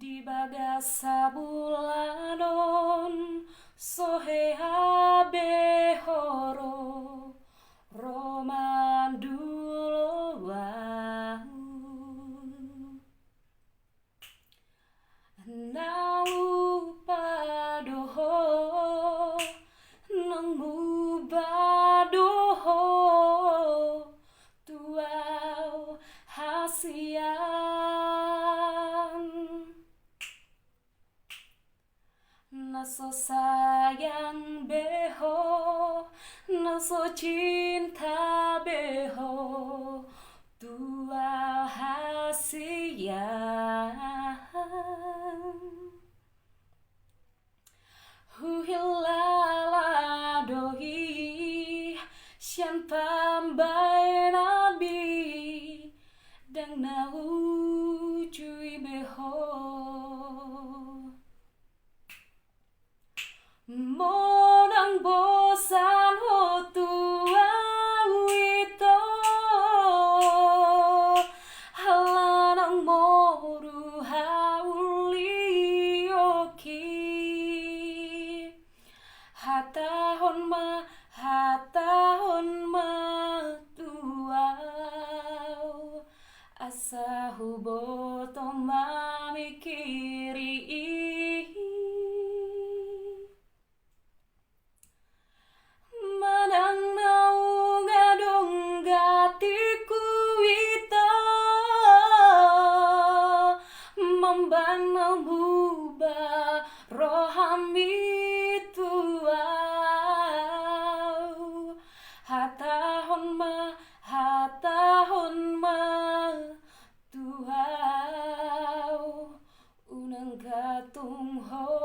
Di bagas sabulanon sohe abehoro romandulo wau nau padoho nang mubadoho tuau hasian naso sayang beho naso cinta beho tuau hasian huhilala dohi sian pambai nabi dang nau cui beho monang bosan ho tuau ito halanang moru haulioki hatahon ma tuau asa huboto mamikiri manang nau ngadong gatiku ito mambanau buba rohami tuau hatahon ma tuau unang gatung ho